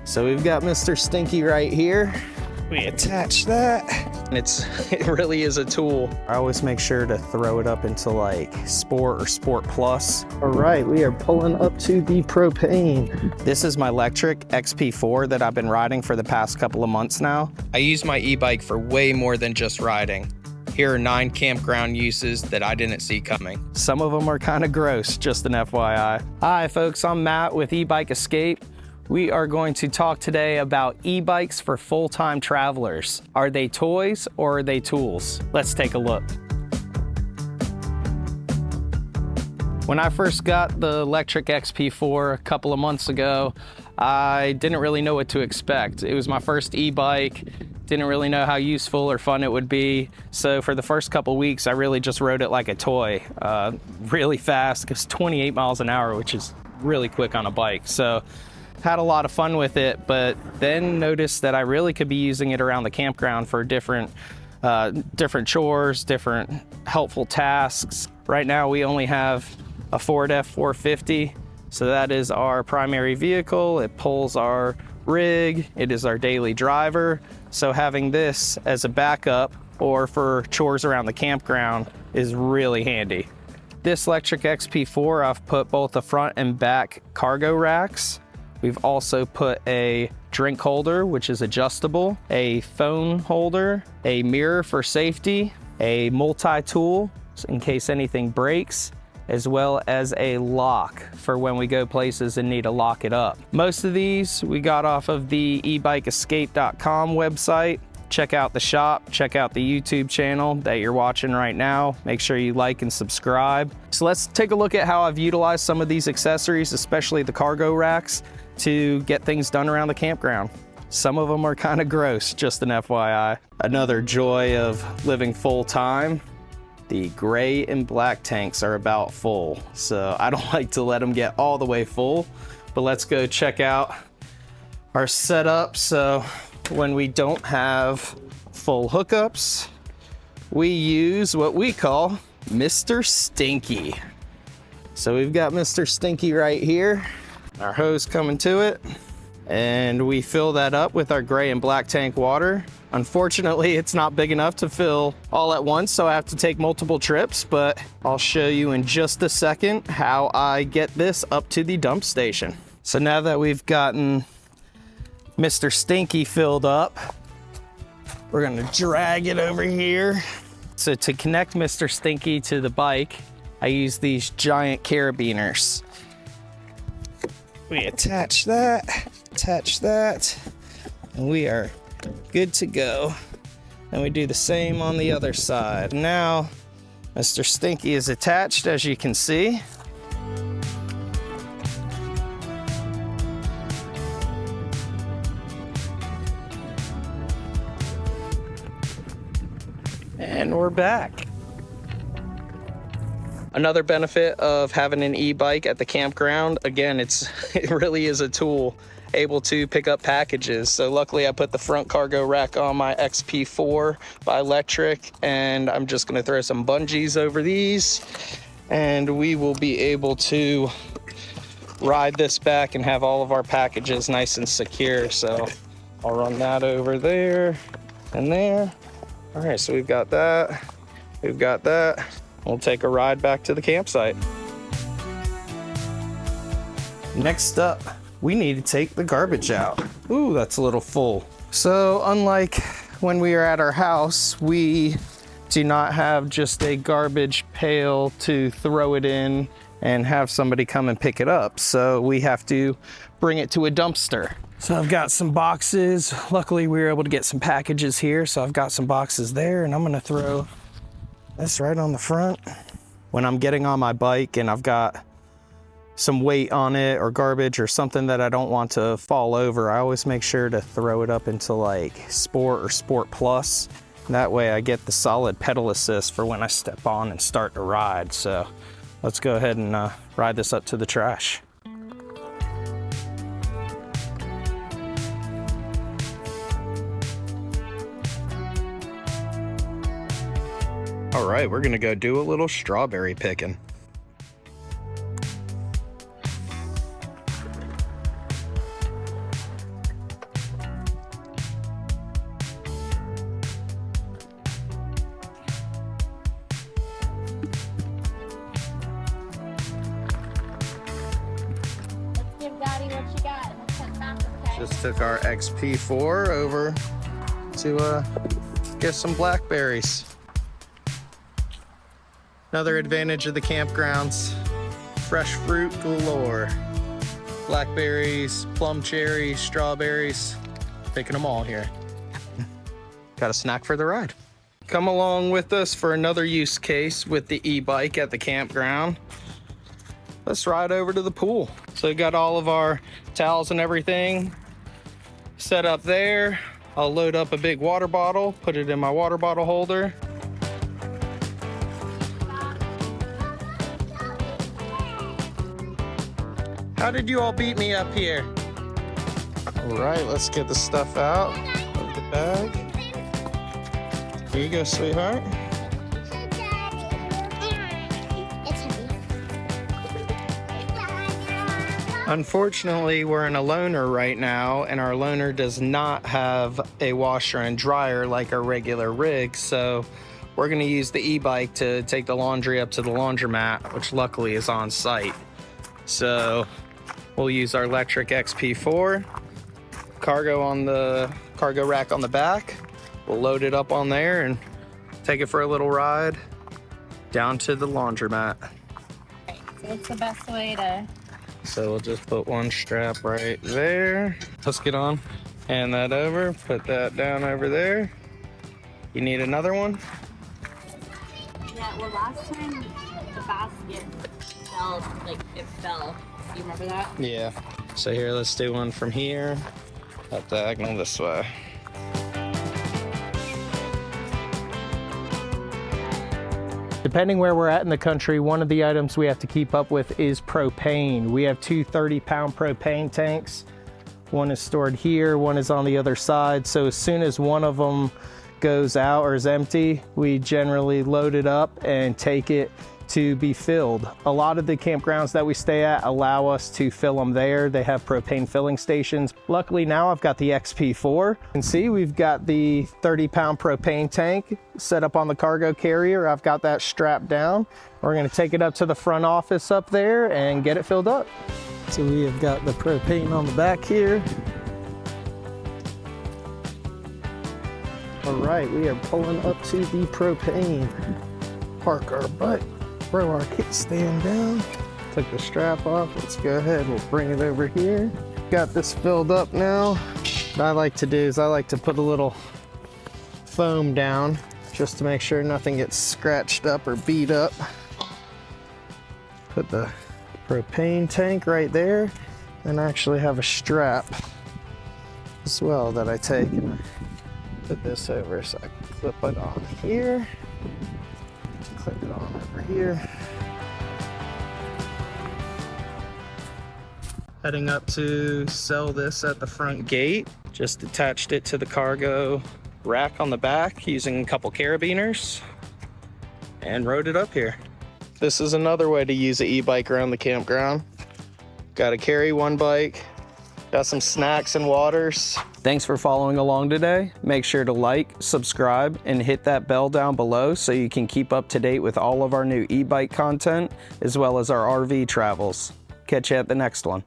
So we've got Mr. Stinky right here. We attach that. And it really is a tool. I always make sure to throw it up into like Sport or Sport Plus. All right, we are pulling up to the propane. This is my Lectric XP4 that I've been riding for the past couple of months now. I use my e-bike for way more than just riding. Here are 9 campground uses that I didn't see coming. Some of them are kind of gross, just an FYI. Hi folks, I'm Matt with eBike Escape. We are going to talk today about e-bikes for full-time travelers. Are they toys or are they tools? Let's take a look. When I first got the Lectric XP4 a couple of months ago, I didn't really know what to expect. It was my first e-bike, didn't really know how useful or fun it would be. So for the first couple weeks, I really just rode it like a toy, really fast, because 28 miles an hour, which is really quick on a bike. So had a lot of fun with it, but then noticed that I really could be using it around the campground for different chores, different helpful tasks. Right now we only have a Ford F450, so that is our primary vehicle. It pulls our rig, it is our daily driver. So having this as a backup or for chores around the campground is really handy. This Lectric XP4, I've put both the front and back cargo racks. We've also put a drink holder, which is adjustable, a phone holder, a mirror for safety, a multi-tool in case anything breaks, as well as a lock for when we go places and need to lock it up. Most of these we got off of the ebikescape.com website. Check out the shop, check out the YouTube channel that you're watching right now. Make sure you like and subscribe. So let's take a look at how I've utilized some of these accessories, especially the cargo racks, to get things done around the campground. Some of them are kind of gross, just an FYI. Another joy of living full time, the gray and black tanks are about full. So I don't like to let them get all the way full, but let's go check out our setup. So when we don't have full hookups, we use what we call Mr. Stinky. So we've got Mr. Stinky right here, our hose coming to it, and we fill that up with our gray and black tank water. Unfortunately, it's not big enough to fill all at once, so I have to take multiple trips, but I'll show you in just a second how I get this up to the dump station. So now that we've gotten Mr. Stinky filled up, we're gonna drag it over here. So to connect Mr. Stinky to the bike, I use these giant carabiners. We attach that, and we are good to go. And we do the same on the other side. Now, Mr. Stinky is attached, as you can see. And we're back. Another benefit of having an e-bike at the campground, again, it really is a tool, able to pick up packages. So luckily I put the front cargo rack on my XP4 by Lectric, and I'm just gonna throw some bungees over these, and we will be able to ride this back and have all of our packages nice and secure. So I'll run that over there and there. All right, so we've got that, we've got that. We'll take a ride back to the campsite. Next up, we need to take the garbage out. Ooh, that's a little full. So unlike when we are at our house, we do not have just a garbage pail to throw it in and have somebody come and pick it up. So we have to bring it to a dumpster. So I've got some boxes. Luckily we were able to get some packages here. So I've got some boxes there, and I'm gonna throw this right on the front. When I'm getting on my bike and I've got some weight on it or garbage or something that I don't want to fall over, I always make sure to throw it up into like Sport or Sport Plus. That way I get the solid pedal assist for when I step on and start to ride. So let's go ahead and ride this up to the trash. All right, we're gonna go do a little strawberry picking. Daddy, what you got? And we'll check back, okay? Just took our XP4 over to get some blackberries. Another advantage of the campgrounds, fresh fruit galore. Blackberries, plum cherries, strawberries, picking them all here. Got a snack for the ride. Come along with us for another use case with the e-bike at the campground. Let's ride over to the pool. So we got all of our towels and everything set up there. I'll load up a big water bottle, put it in my water bottle holder. How did you all beat me up here? All right, let's get the stuff out of the bag. Here you go, sweetheart. Unfortunately, we're in a loaner right now, and our loaner does not have a washer and dryer like our regular rig, so we're gonna use the e-bike to take the laundry up to the laundromat, which luckily is on site. So we'll use our Lectric XP4, cargo on the cargo rack on the back. We'll load it up on there and take it for a little ride down to the laundromat. Okay, so what's the best way to... So we'll just put one strap right there. Let's get on, hand that over, put that down over there. You need another one? Yeah, well last time the basket fell, like it fell. Do you remember that? Yeah. So here, let's do one from here, up diagonal this way. Depending where we're at in the country, one of the items we have to keep up with is propane. We have two 30-pound propane tanks. One is stored here, one is on the other side. So as soon as one of them goes out or is empty, we generally load it up and take it to be filled. A lot of the campgrounds that we stay at allow us to fill them there. They have propane filling stations. Luckily now I've got the XP4. You can see we've got the 30-pound propane tank set up on the cargo carrier. I've got that strapped down. We're gonna take it up to the front office up there and get it filled up. So we have got the propane on the back here. All right, we are pulling up to the propane. Park our butt. Throw our kickstand down, took the strap off. Let's go ahead, we'll bring it over here. Got this filled up now. What I like to do is I like to put a little foam down just to make sure nothing gets scratched up or beat up. Put the propane tank right there, and I actually have a strap as well that I take and put this over so I can clip it on here. Clip it on over here. Heading up to sell this at the front gate. Just attached it to the cargo rack on the back using a couple carabiners and rode it up here. This is another way to use an e-bike around the campground. Got to carry one bike, got some snacks and waters. Thanks for following along today. Make sure to like, subscribe, and hit that bell down below so you can keep up to date with all of our new e-bike content, as well as our RV travels. Catch you at the next one.